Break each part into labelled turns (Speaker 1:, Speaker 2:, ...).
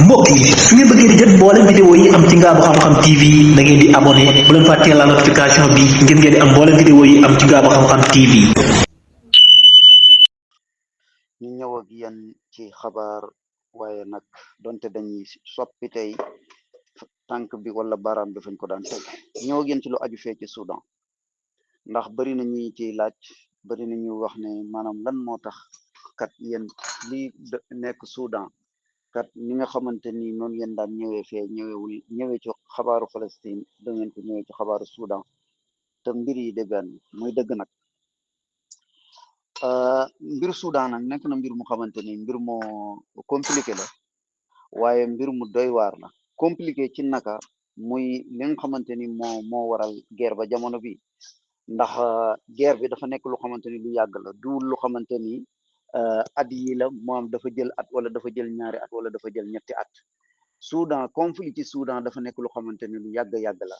Speaker 1: mbokk yi su ngeen bëggee di jot mboolem vidéo yi am ci Ngaabu Xam-Xam TV da ngeen di abonné bu leen fàttee la notification bi ngir ngeen di am mboolem vidéo yi am ci Ngaabu Xam-Xam TV.
Speaker 2: ñu ñëw ak yéen ci xabaar waaye nag donte dañuy soppi tey tànk bi wala baaraam bi fañ ko daan teg ñëw ak yéen ci lu aju fee ci Soudan ndax bari na ñi ciy laaj bari na ñu wax ne maanaam lan moo tax kat yéen lii nekk Soudan kat ni nga xamante ni noonu ngeen daan ñëwee fee ñëwee ci xabaaru Palestine da ngeen ko ñëwee ci xabaaru Soudan te mbir yi de benn muy dëgg nag. mbir Soudan nag nekk na mbir mu xamante ni mbir moo compliqué la waaye mbir mu doy waar la compliqué ci naka muy li nga xamante ni moo waral guerre ba jamono bi ndax guerre bi dafa nekk lu xamante ni lu yàgg la du lu xamante ni at yi la moom dafa jël at wala dafa jël ñaari at wala dafa jël ñetti at Soudan conflit ci Soudan dafa nekk lu xamante ni lu yàgg la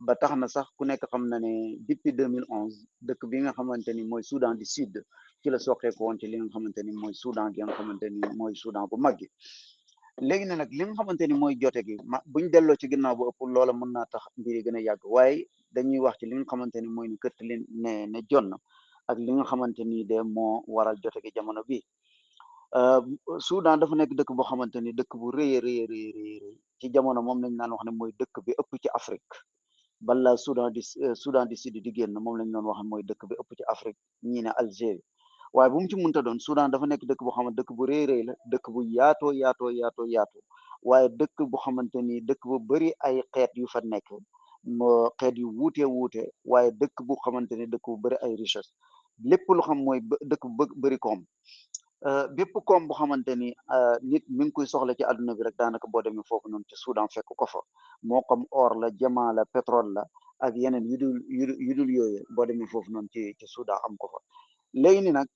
Speaker 2: ba tax na sax ku nekk xam na ne depuis 2011 dëkk bi nga xamante ni mooy Soudan du Sud ci la soqeeku woon ci li nga xamante ni mooy Soudan gi nga xamante ni mooy Soudan bu mag gi léegi ne nag li nga xamante ni mooy jote gi buñ delloo ci ginnaaw bu ëpp loola mën naa tax mbir yi gën a yàgg waaye dañuy wax ci li nga xamante ni mooy ni këtt li ne jonn ak li nga xamante ni de moo waral jote gi jamono bi Soudan dafa nekk dëkk boo xamante ni dëkk bu rëy ci jamono moom lañ naan wax ne mooy dëkk bi ëpp ci Afrique bala Soudan du Sud di génn moom lañ doon wax mooy dëkk bi ëpp ci Afrique ñii ne Algérie waaye bu mu ci mënta doon Soudan dafa nekk dëkk boo xamante dëkk bu rëy la dëkk bu yaatoo waaye dëkk bu xamante ni dëkk bu bëri ay xeet yu fa nekk xeet yu wuute waaye dëkk bu xamante ni dëkk bu bëri ay richesse lépp lu xam mooy dëkk bu bëri koom bépp koom bu xamante ni nit mi ngi koy soxla ci àdduna bi rek daanaka boo demee foofu noonu ci Soudan fekk ko fa moo xam or la diamant la pétrole la ak yeneen yu dul yooyu boo demee foofu noonu ci Soudan am ko fa léegi ni nag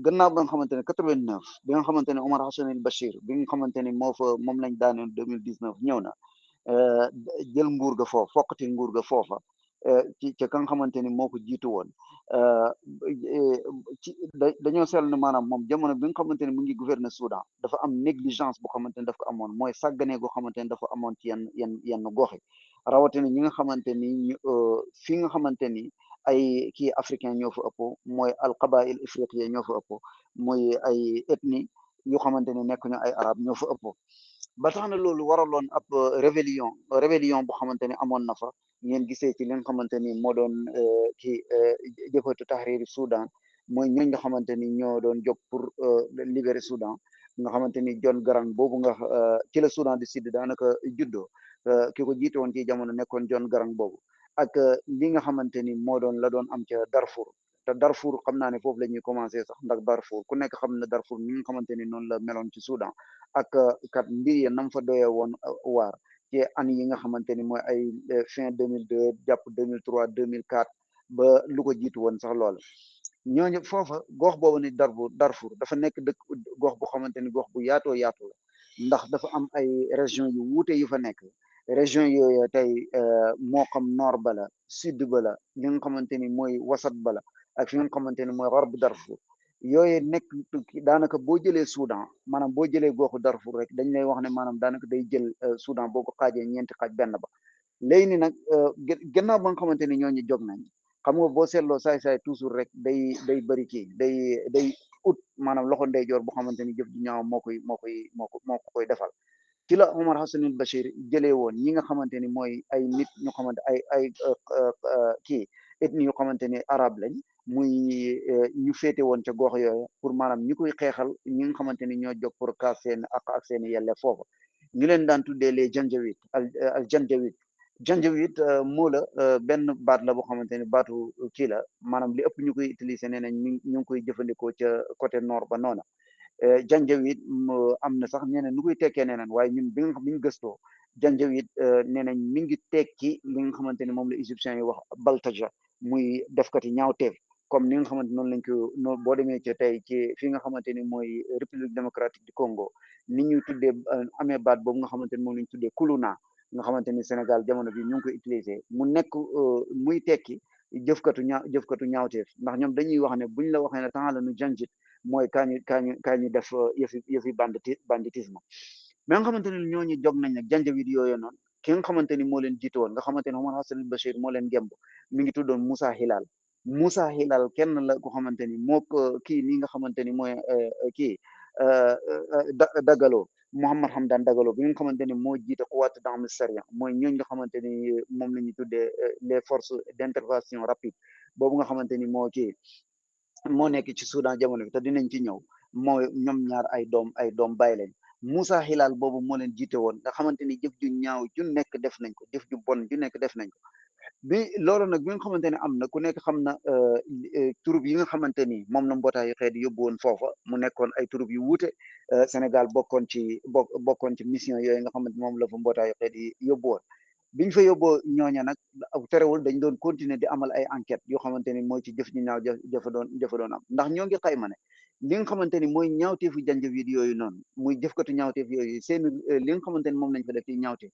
Speaker 2: gannaaw ba nga xamante ne 89 bi nga xamante ne Omar Hassan el Bachir bi nga xamante ni moom lañ daaneel 2019 ñëw na jël nguur ga foofa fokkati nguur ga foofa ci ka nga xamante ni moo ko jiitu woon ci dañoo seetlu ne maanaam moom jamono bi nga xamante ni mu ngi gouverner Soudan dafa am négligence bu xamante ni daf ko amoon mooy sàgganee goo xamante ni dafa amoon ci yenn gox yi rawatina ñi nga xamante ni fi nga xamante ni ay kii africain ñoo fa ëpp mooy alqabail ifriqiya ñoo fa ëpp mooy ay ethnie yu xamante ni nekk ñu ay arab ñoo fa ëpp ba tax na loolu waraloon ab rébellion bu xamante ni amoon na fa ngeen gisee ci li nga xamante ni moo doon kii jëfatu taxriiri Soudan mooy ñooñ nga xamante ni ñoo doon jóg pour libérer Soudan nga xamante ni John Garang boobu nga ci la Soudan du Sud daanaka juddoo ki ko jiite woon ci jamono nekkoon John Garang boobu ak li nga xamante ni moo doon la doon am ca Darfour te Darfour xam naa ne foofu la ñuy commencé sax ndax Darfour ku nekk xam na Darfour mi nga xamante ni noonu la meloon ci Soudan ak kat mbir ya nam fa doyee woon waar ci année yi nga xamante ni mooy ay fin 2002 jàpp 2003 2004 ba lu ko jiitu woon sax lool ñooñu foofa gox boobu ni Darfour dafa nekk dëkk gox bu xamante ni gox bu yaatoo yaatu la ndax dafa am ay région yu wuute yu fa nekk région yooyu tey moo xam nord bala sud bala li nga xamante ni mooy wasat bala ak fi nga xamante ni mooy xarb Darfour yooyu nekk daanaka boo jëlee Soudan maanaam boo jëlee goxu Darfour rek dañ lay wax ne maanaam daanaka day jël Soudan boo ko xaajee ñeenti xaaj benn ba léegi ni nag gannaaw ba nga xamante ni ñooñu jóg nañ xam nga boo seetloo saay toujours rek day bëri kii day ut maanaam loxo ndeyjoor boo xamante ni jëf ju ñaaw moo ko koy defal ci la Omar Hassan el Bachir jëlee woon ñi nga xamante ni mooy ay nit ñu xamante ay kii ethnie yu xamante ni arab lañ muy ñu féete woon ca gox yooyu pour maanaam ñi koy xeexal ñi nga xamante ni ñoo jóg pour kaas seen ak seen yelle foofu ñu leen daan tuddee les janjawid al janjawid moo la benn baat la boo xamante ni baatu kii la maanaam li ëpp ñu koy utiliser nee nañ ñu ngi koy jëfandikoo ca côté nord ba noona janjawid am na sax ñeneen nu koy tekkee neneen waaye ñun bi ñu gëstoo janjawid nee nañ mi ngi tekki li nga xamante ni moom la égyptiens yi wax baltaja muy defkati ñaawteef comme ni nga xamante noonu lañ ko noonu boo demee ci tey ci fi nga xamante ni mooy république démocratique du Congo ni ñuy tuddee amee baat boobu nga xamante ni moom la ñu tuddee kuluna nga xamante ni Sénégal jamono bi ñu ngi koy utiliser mu nekk muy tekki jëfkatu ñaawteef ndax ñoom dañuy wax ne buñ la waxee ne temps la nu janjit mooy kaa ñu def yëfi banditisme mais nga xamante ni ñooñu jog nañ nag janjawid yooyu noonu ki nga xamante ni moo leen jiite woon nga xamante ni Omar Hassan Bachir moo leen gemb mi ngi tuddoon Moussa Hilal kenn la ko xamante ni moo ko kii nii nga xamante ni mooy kii Dagalo Mouhammad Hamdan Dagalo bi nga xamante ni moo jiite Quwat Da'm Sariya mooy ñooñ nga xamante ni moom la ñuy tuddee les forces d'intervention rapide boobu nga xamante ni moo nekk ci Soudan jamono bi te dinañ ci ñëw mooy ñoom ñaar ay doom bàyyi leen Moussa Hilal boobu moo leen jiite woon nga xamante ni jëf ju ñaaw ju nekk def nañ ko jëf ju bon ju nekk def nañ ko bi loolu nag bi nga xamante ne am na ku nekk xam na turub yi nga xamante ni moom la mbootaayu xeet yóbbu woon foofa mu nekkoon ay turub yu wuute Sénégal bokkoon ci mission yooyu nga xamante moom la fa mbootaayu xeet yi yóbbu woon biñ fa yóbboo ñooña nag terewul dañ doon continuer di amal ay enquête yoo xamante ni mooy ci jëf ñu ñaaw jëfa doon am ndax ñoo ngi xayma ne li nga xamante ni mooy ñaawteefu janjawid yooyu noonu muy jëfkatu ñaawteef yooyu seen li nga xamante ni moom lañ fa def ci ñaawteef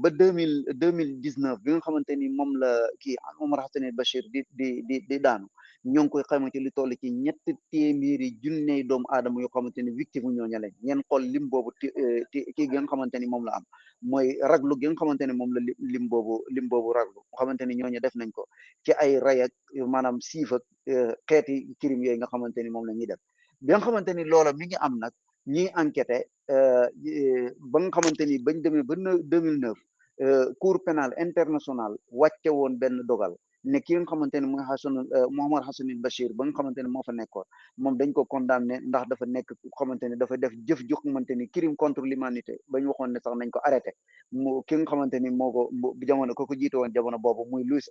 Speaker 2: ba 2019 bi nga xamante ni moom la kii Omar Hassan Bachir di daanu ñoo ngi koy xayma ci li toll ci 300,000 doomu aadama yoo xamante ni victime ñooña lañ ngeen xool lim boobu kii gi nga xamante ni moom la am mooy raglu gi nga xamante ni moom la lim boobu raglu nga xamante ni ñooñu def nañ ko ci ay ray ak maanaam siif ak xeeti crime yooyu nga xamante ni moom la ñuy def bi nga xamante ni loola mi ngi am nag ñiy enquêté ba nga xamante ni bañ demee ba 2009 cour pénal international wàcce woon benn dogal ne ki nga xamante ni mooy Mouhammad Hassan Bachir ba nga xamante ni moo fa nekkoon moom dañ ko condamné ndax dafa nekk xamante ni dafa def jëf ju xamante ni crime contre l'humanité bañ waxoon ne sax nañ ko arrêté ki nga xamante ni moo ko jamono ko jiite woon jamono boobu muy Luis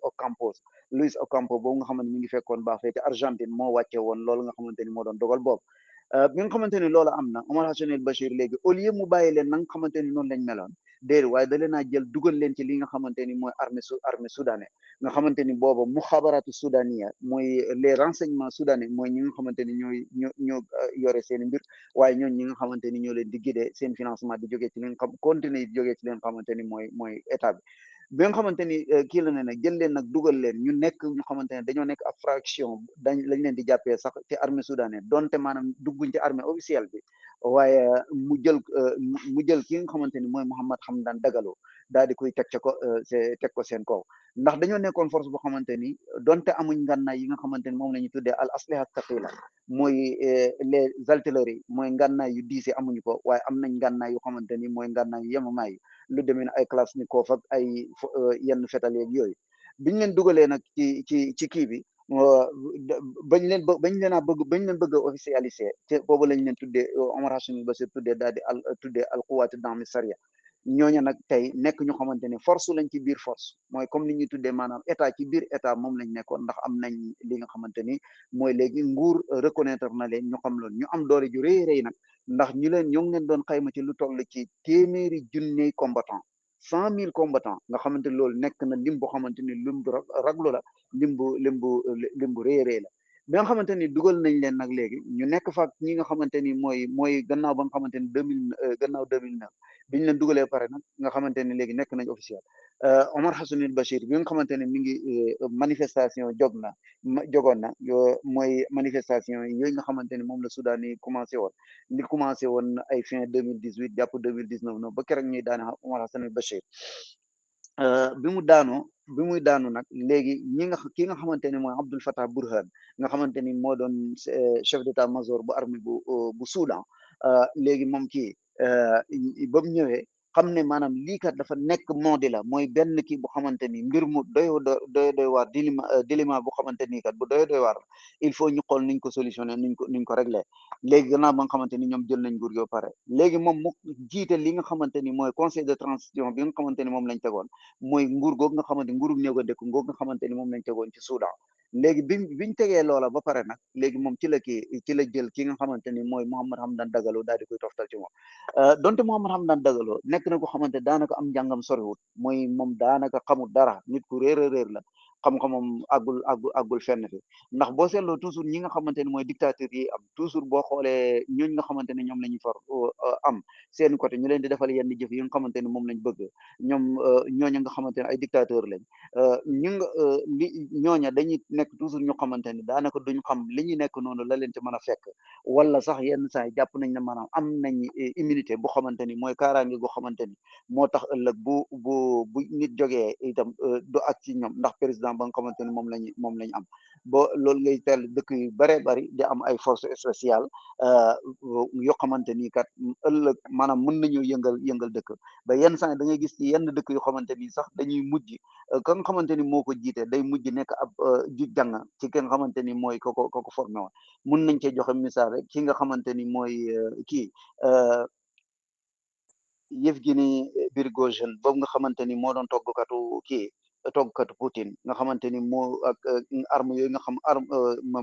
Speaker 2: Ocampo boobu nga xamante ni mi ngi fekkoon baax fee ci Argentine moo wàcce woon loolu nga xamante ni moo doon dogal boobu bi nga xamante ni loolu am na Omar Hassan Bachir léegi au lieu mu bàyyi leen na nga xamante ni noonu lañ meloon déedéet waaye da leen a jël dugal leen ci li nga xamante ni mooy armée soudanais nga xamante ni booba muxabaratu soudaniya mooy les renseignements soudanais mooy ñi nga xamante ni ñoo yore seen mbir waaye ñooñu ñi nga xamante ni ñoo leen di guider seen financement di jógee ci li nga xam continuer di jógee ci li nga xamante ni mooy état bi nga xamante ni kii la ne nag jël leen nag dugal leen ñu nekk ñu xamante ne dañoo nekk ab fraction lañ leen di jàppee sax ci armée soudanais donte maanaam dugguñ ci armée officielle bi waaye mu jël ki nga xamante ni mooy Mouhammad Hamdan Dagalo daal di koy teg ko seen kaw ndax dañoo nekkoon force boo xamante ni donte amuñ ngànnaay yi nga xamante ni moom la ñu tuddee al asliha thaqila mooy les artilleries mooy ngànnaay yu diise amuñu ko waaye am nañ ngànnaay yu xamante ni mooy ngànnaay yu yemamaay lu demee ne ay kalachnikov ak ay yenn fetal yeeg yooyu biñ leen dugalee nag ci kii bi bañ leen bëgg a officialiser te boobu lañ leen tuddee Omar Hassan Bachir tuddee al quwat da'm Sariya ñooñu nag tey nekk ñu xamante ne force lañ ci biir force mooy comme ni ñuy tuddee maanaam état ci biir état moom lañ nekkoon ndax am nañ li nga xamante ni mooy léegi nguur reconnaître na leen ñu xam loolu ñu am doole ju rëy nag ndax ñoo ngi leen doon xayma ci lu toll ci téeméeri junney combattant 100,000 combattants nga xamante loolu nekk na lim boo xamante ni lim bu raglu la lim bu rëy la bi nga xamante ni dugal nañ leen nag léegi ñu nekk fa ñi nga xamante ni mooy gannaaw ba nga xamante ni gannaaw 2009 biñ leen dugalee pare nag nga xamante ni léegi nekk nañ officiel Omar Hassan Bachir bi nga xamante ne mi ngi manifestation jogoon na mooy manifestation yooyu nga xamante ni moom la Soudan yi commencé woon ay fin 2018 jàpp 2019 noonu ba keroog ñuy daane Omar Hassan Bachir bi muy daanu nag léegi ki nga xamante ni mooy Abdel Fattah Burhan nga xamante ni moo doon chef d'état-major bu armée bu Soudan léegi moom kii ba mu ñëwee xam ne maanaam lii kat dafa nekk modi la mooy benn kii bu xamante ni mbir mu doy waar dilemma bu xamante ni kat bu doy waar il faut ñu xool niñ ko solutionné niñ ko réglé léegi gannaaw ba nga xamante ni ñoom jël nañ nguur gi ba pare léegi moom mu jiite li nga xamante ni mooy conseil de transition bi nga xamante ni moom lañ tegoon mooy nguur googu nga xamante nguuru néego dëkk ngoog nga xamante ni moom lañ tegoon ci Soudan léegi biñ tegee loola ba pare nag léegi moom ci la jël ki nga xamante ni mooy Mouhammad Hamdan Dagalo daal di koy toftal ci moom donte Mouhammad Hamdan Dagalo nekk na ko xamante daanaka am njàngam soriwut mooy moom daanaka xamul dara nit ku réer la xam-xamam àggul fenn fi ndax boo seetloo toujours ñi nga xamante ni mooy dictateur yi am toujours boo xoolee ñooñ nga xamante ne ñoom la ñuy far am seen côté ñu leen di defal yenn jëf yi nga xamante ni moom lañ bëgg ñoom ñooñu nga xamante ne ay dictateur lañ ñu nga ñooña dañuy nekk toujours ñu xamante ni daanaka duñ xam li ñuy nekk noonu la leen ci mën a fekk wala sax yenn saa yi jàpp nañ ne maanaam am nañ immunité bu xamante ni mooy kaaraange gu xamante ni moo tax ëllëg bu nit jógee itam du ak ci ñoom ndax président ba nga xamante ni moom lañu am ba loolu ngay teel dëkk yu baree bari di am ay force spéciale yoo xamante ni kat ëllëg maanaam mën nañoo yëngal dëkk ba yenn saa yi da ngay gis ci yenn dëkk yoo xamante ni sax dañuy mujj ka nga xamante ni moo ko jiite day mujj nekk ab ju jàng ci ki nga xamante ni mooy ko formé woon mun nañ cee joxe misaal rek ki nga xamante ni mooy kii Yevgeny Prigojine boobu nga xamante ni moo doon toggkatu Poutine nga xamante ni moo ak arme yooyu nga xam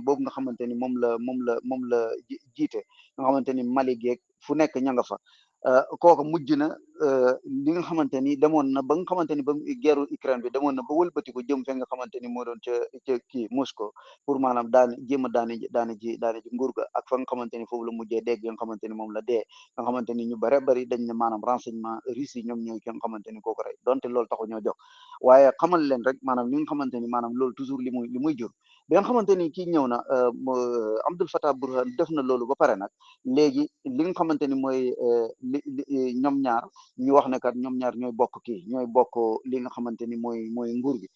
Speaker 2: boobu nga xamante ni moom la jiite nga xamante ni Mali geeg fu nekk ña nga fa kooku mujj na li nga xamante ni demoon na ba nga xamante ni ba guerre Ukraine bi demoon na ba wëlbati ko jëm fe nga xamante ni moo doon ca Moscou pour maanaam jéem a daane ji nguur ga ak fa nga xamante ni foofu la mujjee dégg nga xamante ni moom la dee nga xamante ni ñu bare bari dañ ne maanaam renseignement russe yi ñoom ñooy ki nga xamante ni kooku rey donte loolu taxu ñoo jox waaye xamal leen rek maanaam li nga xamante ni maanaam loolu toujours li muy jur bi nga xamante ni kii ñëw na Abdel Fattah Burhan def na loolu ba pare nag léegi li nga xamante ni mooy ñoom ñaar ñu wax ne kat ñoom ñaar ñooy bokk li nga xamante ni mooy nguur gi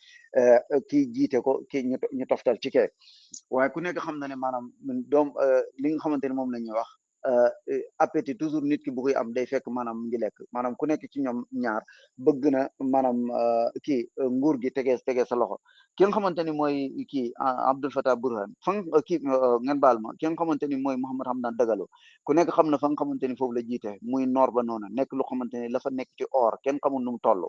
Speaker 2: kii jiite ko kii ñu toftal ci kee waaye ku nekk xam na ne maanaam li nga xamante ni moom la ñuy wax appétit toujours nit ki bu koy am day fekk maanaam ngi lekk maanaam ku nekk ci ñoom ñaar bëgg na maanaam nguur gi tegee sa loxo ki nga xamante ni mooy kii Abdel Fattah Burhan ngeen baal ma ki nga xamante ni mooy Mohamed Hamdan Dagalo ku nekk xam na fa nga xamante ni foofu la jiite muy noor ba noonu nekk lu xamante ni la fa nekk ci or kenn xamul nu mu toll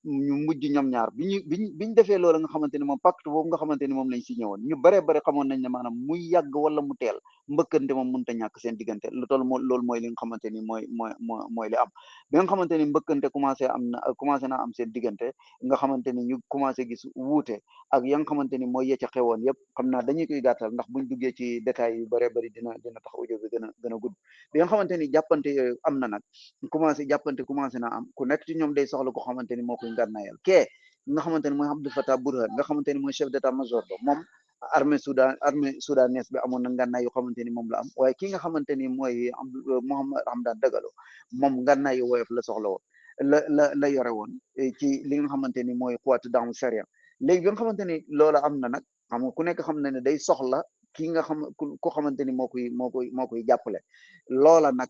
Speaker 2: ñu mujj ñoom ñaar biñu defee loolu nga xamante ni moom pacte boobu nga xamante ni moom lañ signé woon ñu bare bare xamoon nañ ne maanaam muy yàgg wala mu teel mbëkkante moom mënut a ñàkk seen diggante lu toll loolu mooy li nga xamante ni mooy li am bi nga xamante ni mbëkkante commencé naa am seen diggante nga xamante ni ñu commencé gis wuute ak ya nga xamante ni mooy yecca xewoon yëpp xam naa dañuy koy gàttal ndax buñ duggee ci détails yu bare bari dina tax audio bi gën a gudd bi nga xamante ni jàppante yooyu am na nag commencé naa am ku nekk ci ñoom day soxla ko xamante ni moo koy ngànnaayal nga xamante ni mooy Abdel Fattah Burhan nga xamante ni mooy chef d'état-major ba moom armée soudanaise bi amoon na ngànnaay yoo xamante ni moom la am waaye ki nga xamante ni mooy Mohamed Hamdan Dagalo moom ngànnaay yu woyof la soxla woon la yore woon ci li nga xamante ni mooy quwatu daamu sharia léegi bi nga xamante ni loola am na nag xam nga ku nekk xam na ne day soxla ki nga xam ko xamante ni moo koy jàppale loola nag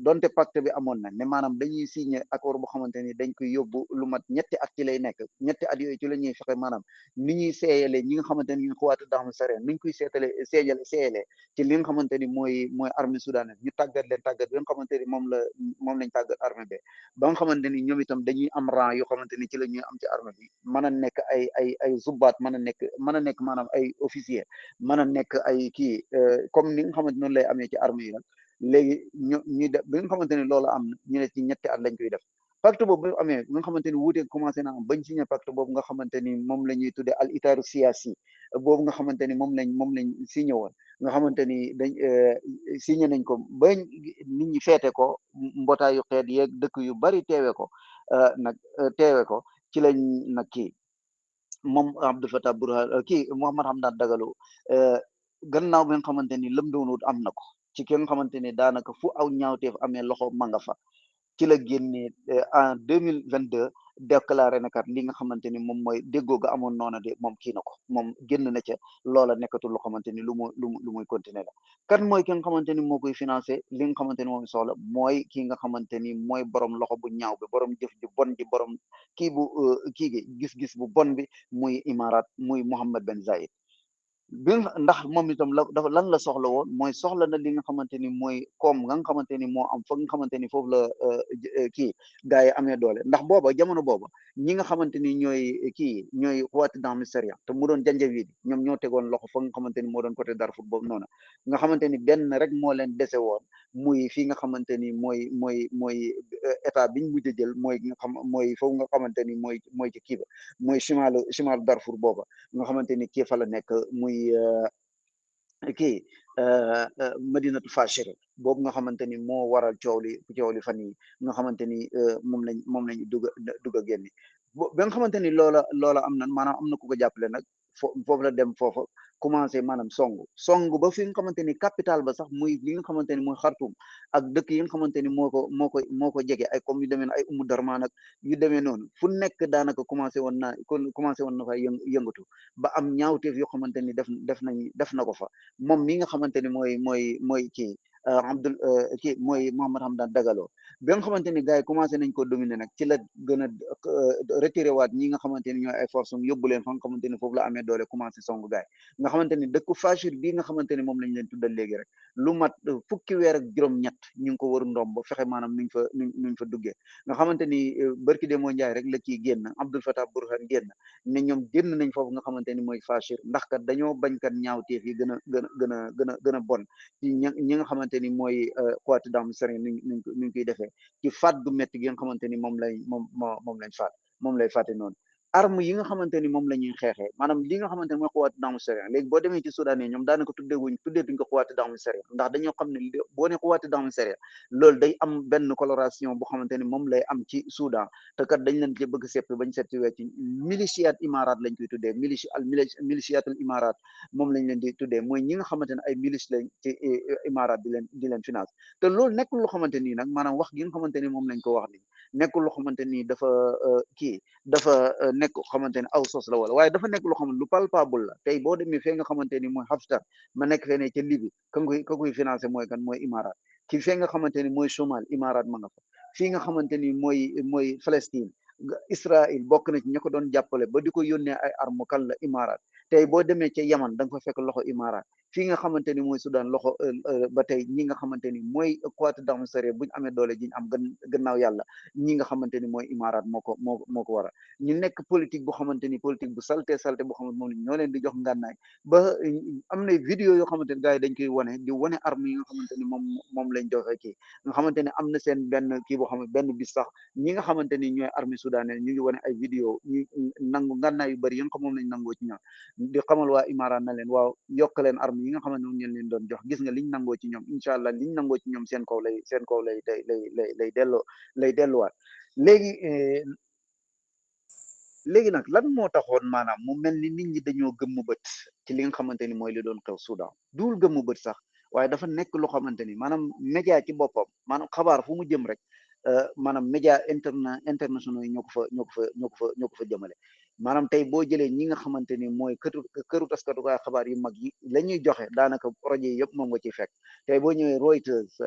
Speaker 2: donte pacte bi amoon na ne maanaam dañuy signé accord boo xamante ni dañ koy yóbbu lu mat ñetti at ci lay nekk ñetti at yooyu ci la ñuy fexe maanaam ni ñuy seeyale ñi nga xamante ni ñu xuwaatu daxam sare ni ñu koy seeyale ci li nga xamante ni mooy armée soudanaise ñu tàggat leen tàggat bi nga xamante ni moom lañ tàggat armée bi ba nga xamante ni ñoom itam dañuy am rang yoo xamante ni ci la ñuy am ci armée bi mën a nekk ay zubaat mën a nekk maanaam ay officier mën a nekk ay kii comme ni nga xamante noonu lay amee ci armée yi nag léegi ñu def bi nga xamante ni loolu am na ñu ne ci ñetti at lañ koy def pacte boobu bu amee nga xamante ni wuute commencé na am bañ signé pacte boobu nga xamante ni moom la ñuy tuddee al itaaru siyaasi boobu nga xamante ni moom lañ signé woon nga xamante ni dañ signé nañ ko ba nit ñi feete ko mbootaayu xeet yeeg dëkk yu bari teewe ko ci lañ nag kii moom Abdel Fattah Burhan kii Mohamed Hamdan Dagalo gannaaw bi nga xamante ni lëm doon wut am na ko ci ki nga xamante ni daanaka fu aw ñaawteef amee loxo ma nga fa ci la génnee en 2022 déclaré na kat li nga xamante ni moom mooy déggoo ga amoon noona de moom kii na ko moom génn na ca loola nekkatul lu xamante ni lu muy continuer la kan mooy ki nga xamante ni moo koy financé li nga xamante ni moom soxla mooy ki nga xamante ni mooy borom loxo bu ñaaw bi borom jëf ju bon ji borom kii gi gis-gis bu bon bi muy Imarat muy Mohammed Ben Zayed ndax moom itam dafa lan la soxla woon mooy soxla na li nga xamante ni mooy koom nga xamante ni moo am fa nga xamante ni foofu la kii gars yi amee doole ndax booba jamono booba ñi nga xamante ni ñooy xuwaati dans Missirah te mu doon Janjaweed ñoom ñoo tegoon loxo fa nga xamante ni moo doon côté Darfour boobu noonu nga xamante ni benn rek moo leen dese woon muy fii nga xamante ni mooy état biñ mujj a jël mooy nga xam mooy foofu nga xamante ni mooy ci kii ba mooy chimalu Darfour booba nga xamante ni kii fa la nekk muy kii Madinatu Fachir boobu nga xamante ni moo waral coow li fan yi nga xamante ni moom lañu dugg a génne ba nga xamante ni loola am na maanaam am na ku ko jàppale nag foofu la dem foofa commencé maanaam songu ba fi nga xamante ni capital ba sax muy li nga xamante ni muy Khartoum ak dëkk yi nga xamante ni moo ko jege ay comme yu demee ay Umu Darman ak yu demee noonu fu nekk daanaka commencé woon na fa yëngatu ba am ñaawteef yoo xamante ni def na ko fa moom mi nga xamante ni mooy kii kii mooy Mohamed Hamdan Dagalo bi nga xamante ni gars yi commencé nañ ko dominer nag ci la gën a retiré waat ñi nga xamante ni ñooy ay force yóbbu leen fa nga xamante ni foofu la amee doole commencé songu gars yi nga xamante ni dëkku Fachir bii nga xamante ni moom lañ leen tuddal léegi rek lu mat fukki weer ak juróom-ñett ñu ngi ko wër ndomb ba fexe maanaam nuñ fa duggee nga xamante ni barki de moo njaay rek la kii génn Abdul Fattah Burhan génn ne ñoom génn nañ foofu nga xamante ni mooy Fachir ndax kat dañoo bañ kat ñaawteef yi gën a bon ci ñi nga xamante ni mooy xuwaati daamu sëriñ nuñ koy defee ci faat gu métti gi nga xamante ni moom lay faate noonu arme yi nga xamante ni moom la ñuy xeexee maanaam li nga xamante ni mooy xuwaati daamu sëriñ léegi boo demee ci Soudan yi ñoom daanaka tuddeetuñ ko xuwaati daamu sëriñ ndax dañoo xam ne boo ne xuwaati daamu sëriñ loolu day am benn coloration bu xamante ni moom lay am ci Soudan te kat dañ leen ci bëgg seppi bañ setti wecc miliciat imarat lañ koy tuddee miliciatul imarat moom lañ leen di tuddee mooy ñi nga xamante ne ay milice lañ ci imarat di leen finance te loolu nekkul loo xamante nii nag maanaam wax gi nga xamante ni moom lañ ko wax ni nekkul loo xamante ni dafa nekk xamante ni aw sos la wala waaye dafa nekk loo xamante lu palpable la tey boo demee fee nga xamante ni mooy Haftar ma nekk fee ne ca Libye ka koy financé mooy kan mooy imarat ki fee nga xamante ni mooy Somal imarat ma nga fa fii nga xamante ni mooy Palestine Israël bokk na ci ña ko doon jàppale ba di ko yónnee ay arme kan la imarat tey boo demee ca Yaman da nga fa fekk loxo imarat fii nga xamante ni mooy Soudan loxo ba tey ñi nga xamante ni mooy Quwatu Damsaare buñ amee doole jiñ am gannaaw yàlla ñi nga xamante ni mooy imarat moo ko waral ñu nekk politique bu xamante ni politique bu salte bu xamante moom ñoo leen di jox ngànnaay ba am na vidéo yoo xamante ni gars yi dañ koy wane arme yi nga xamante ni moom lañ joxe kii nga xamante ni am na seen benn kii boo xam ne benn bis sax ñi nga xamante ni ñooy armée soudanais ñu ngi wane ay vidéo ñu nangu ngànnaay yu bëri yi nga xam moom lañ nangoo ci ñoom di xamal waa imarat na leen waaw yokk leen arme yi nga xamante moom ngeen leen doon jox gis nga liñ nangoo ci ñoom incha allah liñ nangoo ci ñoom seen kaw lay delluwaat léegi nag lan moo taxoon maanaam mu mel ni nit ñi dañoo gëmmu bët ci li nga xamante ni mooy li doon xew Soudan duul gëmmu bët sax waaye dafa nekk loo xamante ni maanaam média ci boppam maanaam xabaar fu mu jëm rek maanaam média internationaux yi ñoo ko fa jëmale maanaam tey boo jëlee ñi nga xamante ni mooy këru taskatukaay xabaar yu mag yi la ñuy joxe daanaka projet yi yëpp moom nga ciy fekk tey boo ñëwee Reuters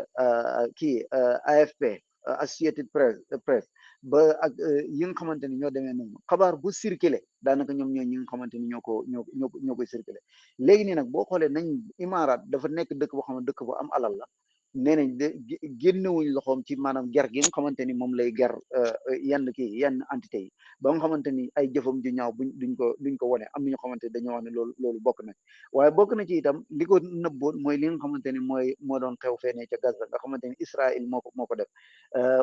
Speaker 2: AFP Associated Press ba ak yi nga xamante ni ñoo demee noonu xabaar bu circulé daanaka ñoom ñi nga xamante ni ñoo koy circulé léegi nii nag boo xoolee nañ imaaraat dafa nekk dëkk boo xam ne dëkk bu am alal la nee nañ de génnewuñ loxoom ci maanaam ger gi nga xamante ni moom lay ger yenn entité yi ba nga xamante ni ay jëfam ju ñaaw duñ ko wone am na ñoo xamante ni dañoo wax ne loolu bokk na waaye bokk na ci itam li ko nëbboon mooy li nga xamante ni moo doon xew feenee ca Gaza nga xamante ni Israël moo ko def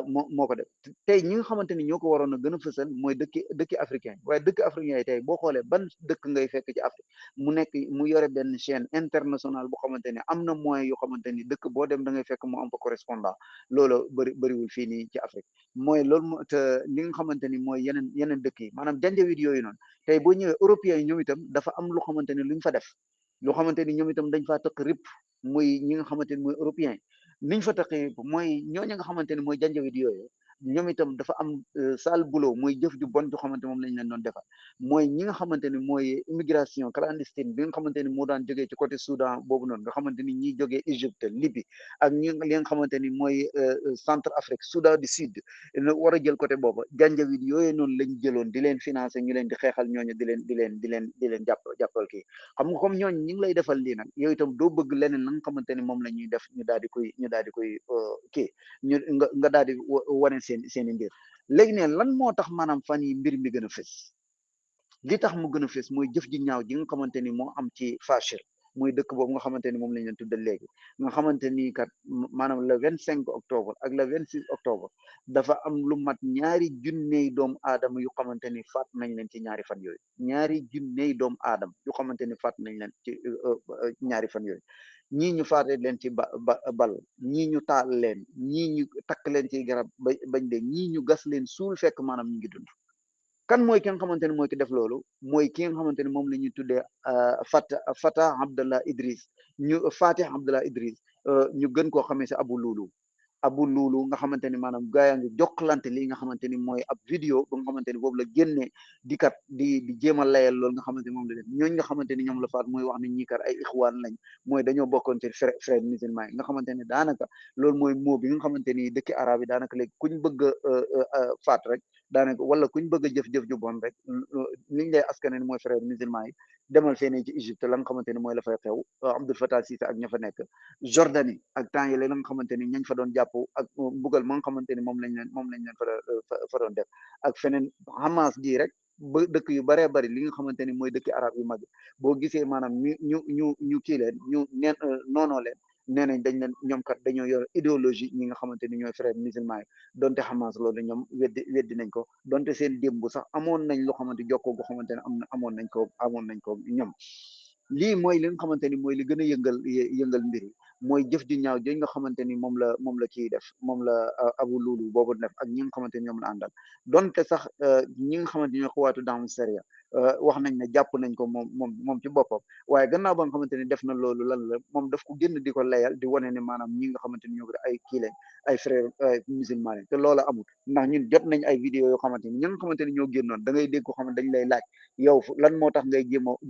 Speaker 2: moo ko def tey ñi nga xamante ni ñoo ko waroon a gën a fësal mooy dëkki africain waaye dëkk africain yi tey boo xoolee ban dëkk ngay fekk ci Afrique mu yore benn chaîne internationale boo xamante ni am na moyen yoo xamante ni dëkk boo dem da ngay fekk mu am fa correspondant loolu bëriwul fii nii ci Afrique mooy loolu te li nga xamante ni mooy yeneen dëkk yi maanaam janjawit yooyu noonu tey boo ñëwee européens yi ñoom itam dafa am lu xamante ni luñ fa def loo xamante ni ñoom itam dañ faa tëq rip muy ñi nga xamante ni mooy européens niñ fa tëqee mooy ñooñu nga xamante ni mooy janjawit yooyu ñoom itam dafa am sale boulot mooy jëf ju bon ju xamante moom lañ leen doon defal mooy ñi nga xamante ni mooy immigration clandestine bi nga xamante ni moo daan jógee ci côté Soudan boobu noonu nga xamante ni ñiy jógee Égypte Libye ak li nga xamante ni mooy centre Afrique Soudan du Sud war a jël côté boobu janjawit yooyu noonu lañ jëloon di leen financer ñu leen di xeexal ñooñu di leen jàppal kii xam nga comme ñooñu ñu ngi lay defal lii nag yow itam doo bëgg leneen la nga xamante ni moom la ñuy def ñu daal di koy kii nga daal di wane seen i mbir léegi ne lan moo tax maanaam fan yi mbir mi gën a fës li tax mu gën a fës mooy jëf ji ñaaw ji nga xamante ni moo am ci Fachir muy dëkk boobu nga xamante ni moom lañ leen tuddal léegi nga xamante ni kat maanaam le 25 octobre ak le 26 octobre dafa am lu mat ñaari junney doomu aadama yu xamante ni faat nañ leen ci ñaari fan yooyu ñaari junney doomu aadama yu xamante ni faat nañ leen ci ñaari fan yooyu ñii ñu faate leen ci bal ñii ñu taal leen ñii ñu takk leen ci garab bañ de ñii ñu gas leen suul fekk maanaam ñu ngi dund kan mooy ki nga xamante ne mooy ki def loolu mooy ki nga xamante ne moom la ñuy tuddee Fatah Abdallah Idris Fatih Abdallah Idris ñu gën koo xamee si Abu Lulu nga xamante ni maanaam gaa yaa ngi jokkalante li nga xamante ni mooy ab vidéo ba nga xamante ni boobu la génnee di kat di jéem a layal loolu nga xamante ni moom la def ñooñ nga xamante ni ñoom la faat mooy wax ne ñii kat ay ixwaan lañ mooy dañoo bokkoon ci frère musulman yi nga xamante ni daanaka loolu mooy moo bi nga xamante ni dëkki arab yi daanaka léegi kuñ bëgg a faat rek daanaka wala kuñ bëgg a jëf-jëf ju bon rek liñ lay askane ni mooy frère musulman yi demal fee ci Égypte la nga xamante ni mooy la fay xew Abdel Fattah Sisi ak ña fa nekk Jordanie ak temps yi la nga xamante ni ñañ fa doon jàpp ak mbugal ma nga xamante ni moom lañ leen fa doon def ak feneen Hamas gii rek ba dëkk yu baree bari li nga xamante ni mooy dëkki arab yu mag boo gisee maanaam ñu kii leen ñu neen noonoo leen nee nañ dañ leen ñoom kat dañoo yor idéologie ñi nga xamante ni ñooy frère musulman yi donte Hamas loolu ñoom weddi nañ ko donte seen démb sax amoon nañ loo xamante jokkoo goo xamante ne amoon nañ ko ñoom lii mooy li nga xamante ni mooy li gën a yëngal mbir yi mooy jëf ju ñaaw jooju nga xamante ni moom la kii def moom la Abu Lulu boobu def ak ñi nga xamante ni ñoom la àndal donte sax ñi nga xamante ni ñoo xuwaatu dans Syria wax nañ ne jàpp nañ ko moom ci boppam waaye gannaaw ba nga xamante ni def na loolu lan la moom daf ko génn di ko layal di wane ne maanaam ñi nga xamante ni ñoo ko ay kii lañ ay frère musulman lañ te loola amul ndax ñun jot nañ ay vidéo yoo xamante ni ñi nga xamante ni ñoo génnoon da ngay dégg ko xam ne dañ lay laaj yow lan moo tax ngay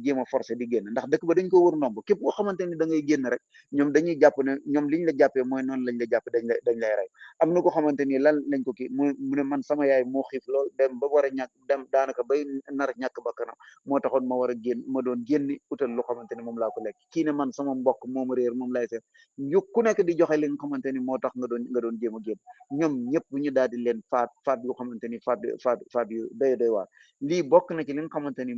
Speaker 2: jéem a forcé di génn ndax dëkk ba dañ ko wër nomb képp koo xamante ni da ngay génn rek ñoom dañuy jàpp ne ñoom liñ la jàppee mooy noonu lañ la jàppe dañ lay rey am na ko xamante ni lan lañ ko kii mu ne man sama yaay moo xiif lool dem ba war a ñàkk dem daanaka bay nar a ñàkk bakkanam moo taxoon ma war a génn ma doon génni utal lu xamante ni moom laa ko lekk kii ne man sama mbokk moom réer moom lay seet yu ku nekk di joxe li nga xamante ni moo tax nga doon jéem a génn ñoom ñëpp ñu daal di leen faat yu xamante ni faat yu doy waar lii bokk na ci li nga xamante ni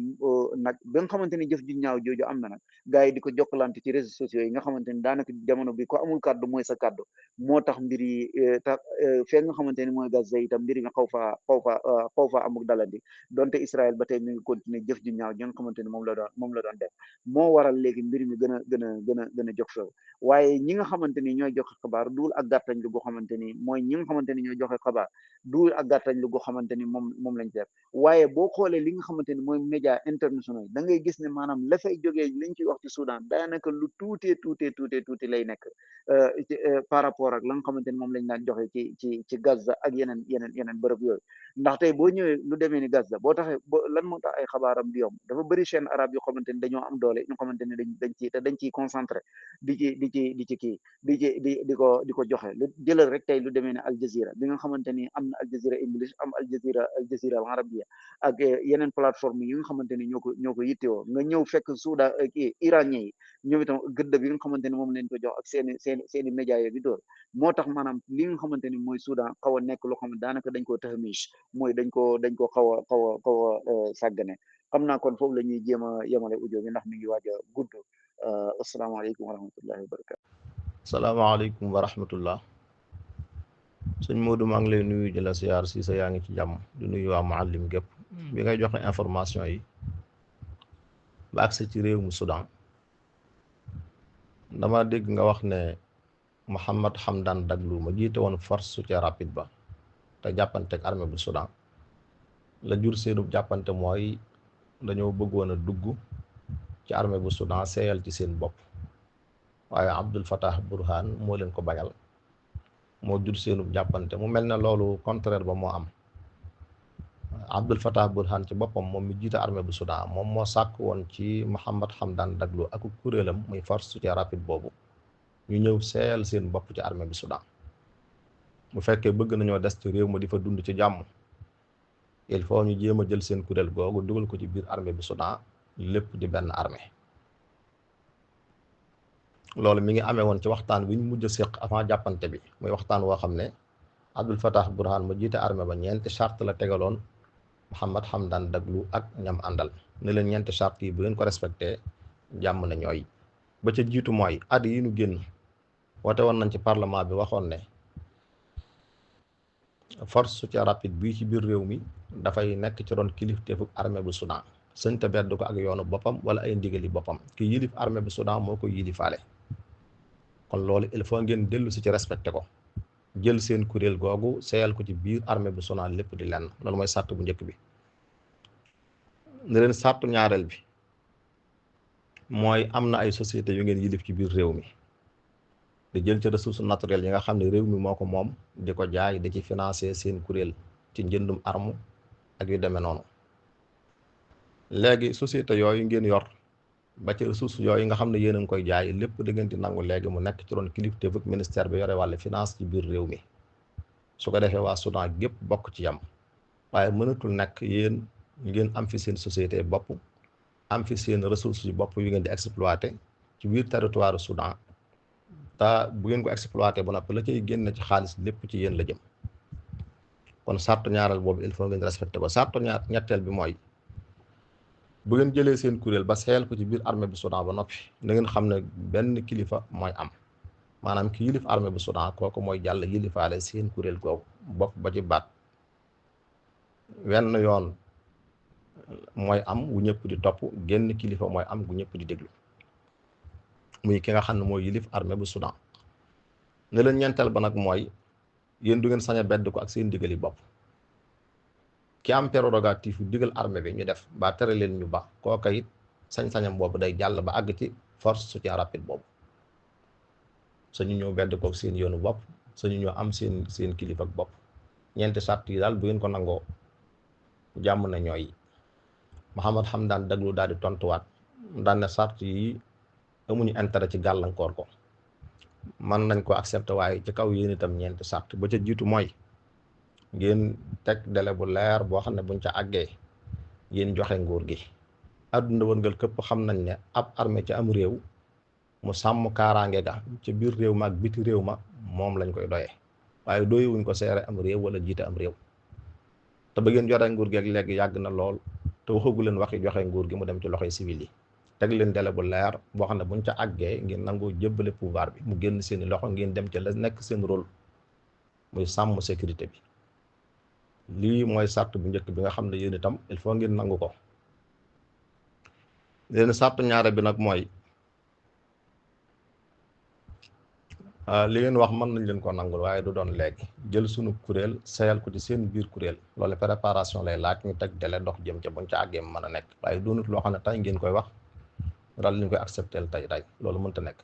Speaker 2: nag ba nga xamante ni jëf ju ñaaw jooju am na nag gars yi di ko jokkalante ci réseaux sociaux yi nga xamante ni daanaka jamono bi ko amul kàddu mooy sa kàddu moo tax mbir yi tax fee nga xamante ni mooy Gaza itam mbir yi nga xaw faa amuk dalandi donte Israël ba tey mi ngi continuer jëf ju ñaaw ji nga xamante ni moom la doon def moo waral léegi mbir mi gën a jóg feew waaye ñi nga xamante ni ñooy joxe xabaar duul ak gàttañ lu goo xamante ni mooy ñi nga xamante ni ñooy joxe xabaar duul ak gàttañ lu goo xamante ni moom lañ def waaye boo xoolee li nga xamante ni mooy média international da ngay gis ne maanaam la fay jógee liñ ci wax ci Soudan daanaka lu tuuti lay nekk par rapport ak la nga xamante ni moom lañ daan joxe ci Gaza ak yeneen bërëb yooyu ndax tey boo ñëwee lu demee ni Gaza boo taxee lan moo tax ay xabaaram di yomb dafa bëri chaîne arabe yoo xamante ni dañoo am doole ñu xamante ni dañ ciy concentré di ko joxe lu jëlal rek tey lu demee ni Al Jazeera bi nga xamante ni am na Al Jazeera English am Al Jazeera al Arabia ak yeneen plateforme yi nga xamante ni ñoo ko yittewoo nga ñëw fekk Soudan iranien yi ñoom itam gëdd bi nga xamante ni moom lañ ko jox ak seeni média yi di door moo tax maanaam li nga xamante ni mooy Soudan xaw a nekk loo xam ne daanaka dañ koo tahmish mooy dañ ko xaw a sàggane xam naa kon foofu la ñuy jéem a yemale audio bi ndax mi ngi waaj a gudd asalaamaaleykum wa rahmatullahi wa barakatu
Speaker 3: salaamaaleykum wa rahmatullah sëñ Modou maa ngi lay nuyu di la siyaar si sa yaa ngi ci jàmm di nuyu waa Mouhalim gépp bi ngay joxe information yi ba agsi ci réew mu Soudan dama dégg nga wax ne Mohamed Hamdan Daglo ma jiite woon force soutien rapide ba te jàppante ak armée bu Soudan la jur seenub jàppante mooy dañoo bëggoon a dugg ci armée bu Soudan seeyal ci seen bopp waaye Abdel Fattah Burhan moo leen ko bañal moo jur seenub jàppante. mu mel ne loolu contraire ba moo am. Abdul Fattah Burhan ci boppam moom mi jiite armée bu Soudan moom moo sàkk woon ci Mohamed Hamdan Daglo ak kuréelam muy force soutien rapide boobu ñu ñëw seeyal seen bopp ci armée bu Soudan. bu fekkee bëgg nañoo des ci réew ma di fa dund ci jàmm, il faut ñu jéem a jël seen kuréel googu dugal ko ci biir armée bu Soudan, lépp di benn armée. loolu mi ngi amee woon ci waxtaan wi ñu mujj a séq avant jàppante bi, muy waxtaan woo xam ne Abdul Fattah Burhan ma jiite armée ba ñeenti charte la tegaloon Mohamed Hamdan Daglo ak ñam àndal ne leen ñeenti charte yi bu ngeen ko respecté jàmm na ñooy. ba ca jiitu mooy at yi ñu génn woote woon nañ ci parlement bi waxoon ne force soutien rapide bii ci biir réew mi dafay nekk ci ron kilifteefu armée bu Soudan, sëñ te bedd ko ak yoonu boppam wala ay ndigali boppam. ki yilif armée bu Soudan moo ko yilifaale. kon loolu il faut ngeen dellu si ci respecté ko, jël seen kuréel googu seyal ko ci biir armée bu Soudan, lépp di lenn. loolu mooy sàrt bu njëkk bi. ne leen sàrtu ñaareel bi mooy am na ay sociétés yu ngeen yilif ci biir réew mi di jël ci ressources naturelles yi nga xam ne réew mi moo ko moom di ko jaay, di ci financer seen kuréel ci njëndum arme ak yu demee noonu. léegi société yooyu ngeen yor ba ci ressources yooyu nga xam ne yéen a ngi koy jaay, lépp da ngeen di nangu léegi mu nekk ci ron kilifteefug ministère bi yore wàllu finance ci biir réew mi. su ko defee waa Soudan gépp bokk ci yam, waaye mënatul nekk yéen ngeen am fi seen société bopp, am fi seen ressources yu bopp yu ngeen di exploité ci biir territoire Soudan, te bu ngeen ko exploité ba noppi la cay génn ci xaalis lépp ci yéen la jëm. kon sartu ñaareel boobu il faut ngeen respecté ko. sartu ñetteel bi mooy bu ngeen jëlee seen kuréel ba seyal ko ci biir armée bu Soudan ba noppi, na ngeen xam ne benn kilifa mooy am, maanaam ki yilif armée bu Soudan kooku mooy jàll yilifaale seen kuréel googu bopp ba ci baat. wenn yoon mooy am wu ñëpp di topp, genn kilifa mooy am gu ñëpp di déglu, muy ki nga xam ne mooy yilif armée bu Soudan. ne leen ñeenteel ba nag mooy yéen du ngeen sañ a bedd ko ak seen digali bopp. ki am prérogative yu digal armée bi ñu def ba tere leen ñu ba, kooka it sañ-sañam boobu day jàll ba àgg ci force soutien rapide boobu. sañu ñëw bedd ko ak seen yoonu bopp, sañu ñëw am seen kilifa ak bopp. ñeenti sàrt yi daal bu ngeen ko nangoo jàmm na ñooy. Mohamed Hamdan Daglo daal di tontuwaat daan ne sàrt yi amuñu intérêt ci gàllankoor ko, mën nañ ko accepté, waaye ci kaw yéen itam ñeenti sàrt. ba ca jiitu mooy ngeen teg délai bu leer boo xam ne buñ ca àggee ngeen joxe nguur gi. àdduna wërngal këpp xam nañ ne ab armée ci am réew mu sàmm kaaraange ga ci biir réew ma ak biti réew ma moom lañ koy doyee, waaye doyewuñ ko seere am réew wala jiite am réew. te ba ngeen joxe nguur gi ak léegi yàgg na lool, te waxagu leen waxi joxe nguur gi mu dem ci loxoy civil yi. teg leen délai bu leer boo xam ne buñ ca àggee ngeen nangoo jébbale pouvoir bi mu génn seeni loxo, ngeen dem ca la nekk seen rôle muy sàmm sécurité bi. lii mooy sàrt bu njëkk bi nga xam ne yéen itam il faut ngeen nangu ko. leen sàrt ñaare bi nag mooy li ngeen wax mën nañ leen ko nangul, waaye du doon léegi. jël sunu kuréel sayal ko ci seen biir kuréel, loolu préparation lay laaj, ñu teg délai dox jëm ca buñ ca àggee mën a nekk, waaye doonut loo xam ne tey ngeen koy wax daal ñu koy accepté tey loolu mënta nekk.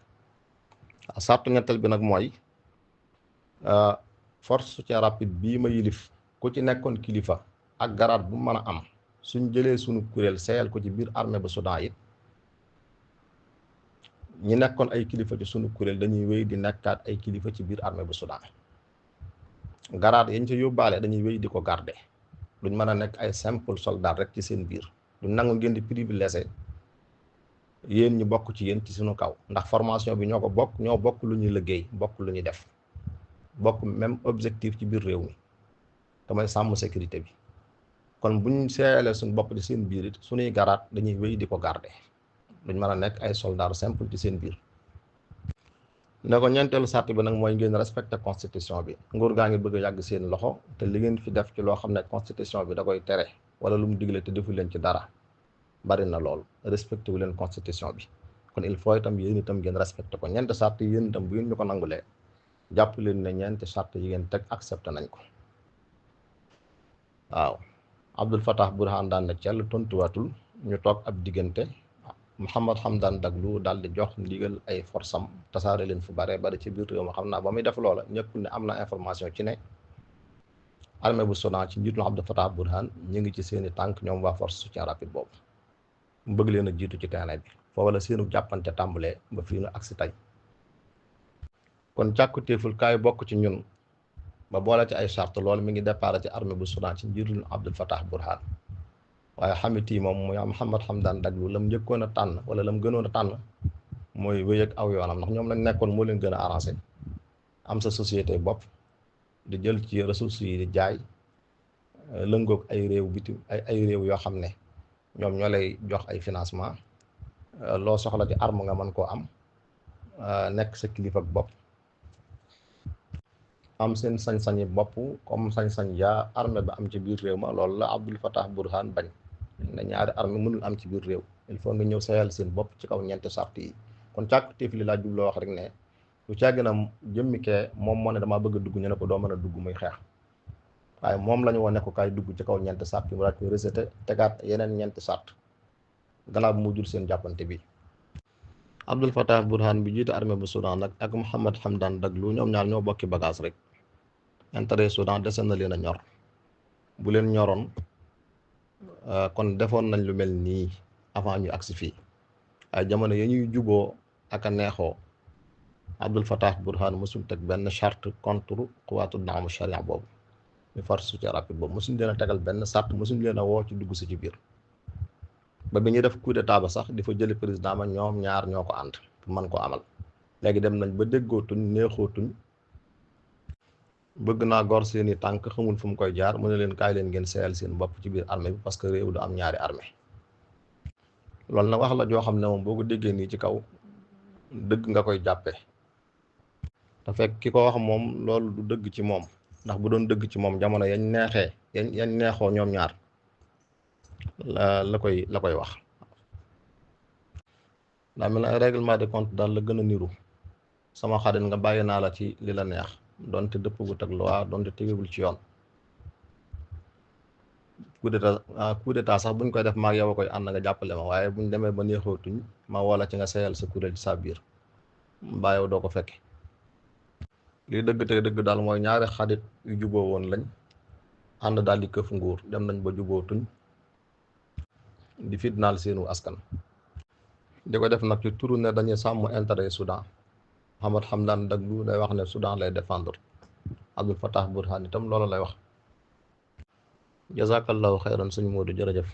Speaker 3: sartu ñetteel bi nag mooy force soutien rapide bii ma yilif ku ci nekkoon kilifa ak garaat bu mën a am, suñ jëlee sunu kuréel sayal ko ci biir armée bu Soudan it, ñi nekkoon ay kilifa ci sunu kuréel dañuy wéy di nekkaat ay kilifa ci biir armée bu Soudan. garaat yañ ca yóbbaale dañuy wéy di ko garder, duñ mën a nekk ay simple soldat rek ci seen biir. duñ nangu ngeen di privilégié yéen ñu bokk ci yéen ci suñu kaw, ndax formation bi ñoo bokk lu ñuy liggéey, bokk lu ñuy def, bokk même objectif ci biir réew mi, te mooy sàmm sécurité bi. kon buñ seeyalee suñu bopp ci seen biir it suñuy garaat dañuy wéy di ko garder, duñ mën a nekk ay soldats simple ci seen biir. ne ko ñeenteelu sàrt bi nag mooy ngeen respecté constitution bi. nguur gaa ngi bëgg a yàgg seen loxo, te li ngeen fi def ci loo xam ne constitution bi da koy tere wala lu mu digle te defu leen ci dara bari na lool, respecté wu leen constitution bi. kon il faut itam yéen itam ngeen respecté ko. ñeenti sàrt yi yéen itam bu ngeen ñu ko nangulee jàpp leen ne ñeenti sàrt yi ngeen teg accepté nañ ko. waaw Abdul Fattah Burhan daan na cell tontuwaatul, ñu toog ab diggante. Mohamed Hamdan Daglo daal di jox ndigal ay forsam tasaare leen fu bare bari ci biir réew ma xam naa ba muy def loola ñëkkul ne am na information ci ne armée bu Soudan ci njiitu Abdel Fattah Burhan ñu ngi ci seeni tànk ñoom waa force soutien rapide boobu mu bëgg leen a jiitu ci terrain bi foofu la seenu jàppante tàmbalee ba fii nu agsi tey kon càkkutéeful kaay bokk ci ñun ba boole ci ay charte loolu mi ngi départ ci armée bu Soudan ci njiitu Abdel Fattah Burhan waaye xamiti moom muy Mohamed Hamdan Daglo lam njëkkoon a tànn wala lam gënoon a tànn mooy wéy ak aw yoonam ndax ñoom lañ nekkoon moo leen gën a arrangé am sa société bopp di jël ci ressources yi di jaay lëngoog ay réew bitim ay réew yoo xam ne ñoom ñoo lay jox ay financement loo soxla ci arme nga mën koo am nekk sa kilifa ak bopp am seen sañ-sañi bopp comme sañ-sañ ja armée bi am ci biir réew ma loolu la Abdel Fattah Burhan bañ ne ñaari armée mënul am ci biir réew il faut nga ñëw sayal seen bopp ci kaw ñeenti sart yi kon càkkutéef li laa jubloo wax rek ne lu càgg na jëmmi kee moom moo ne damaa bëgg a dugg ñu ne ko doo mën a dugg muy xeex waaye moom la ñu woon ne ko kaay dugg ci kaw ñeenti sart yi mu daal koy rejeté tegaat yeneen ñeenti sart gannaaw bi mu jur seen jàppante bi Abdel Fattah Burhan bi jiite armée bu Soudan nag ak Mohamed Hamdan Daglo ñoom ñaar ñoo bokki bagage rek intérêt Soudan dese na leen a ñor bu leen ñoroon kon defoon nañ lu mel nii avant ñu agsi fii ay jamono ya ñuy juboo ak a neexoo Abdel Fattah Burhan mosul teg benn charte contre quwaatu naamu charia boobu ñu force soutien rapide boobu mosuñ leen a tegal benn charte mosuñ leen a woo ci dugg si ci biir ba bi ñuy def coup d'état ba sax di fa jëli président ma ñoom ñaar ñoo ko ànd pour mën koo amal léegi dem nañ ba déggootuñ neexootuñ bëgg naa gor seeni tànk xamul fu mu koy jaar mu ne leen kaay leen ngeen seeyal seen bopp ci biir armée bi parce que réew du am ñaari armée loolu nag wax la joo xam ne moom boo ko déggee nii ci kaw dëgg nga koy jàppee te fekk ki ko wax moom loolu du dëgg ci moom ndax bu doon dëgg ci moom jamono yañ neexee yañ neexoo ñoom ñaar la koy wax daa mel ne ay règlement de compte daal la gën a niru sama xarit nga bàyyi naa la ci li la neex donte dëppgut ak loi donte tegewul ci yoon coup d'état sax buñ koy def maag yow a koy ànd nga jàppale ma waaye buñ demee ba neexootuñ ma woola ci nga seeyal sa kuréel ci sa biir mbaa yow doo ko fekke lii dëgg te dëgg daal mooy ñaari xarit yu juboo woon lañ ànd daal di këf nguur dem nañ ba jubootuñ di fitnaal seenu askan di ko def nag ci turu ne dañuy sàmm intérêt Soudan Mohamed Hamdan Daglo day wax ne Soudan lay défendre Abdel Fattah Burhan itam loolu lay wax jazakallahu xayran suñu Moodu jërëjëf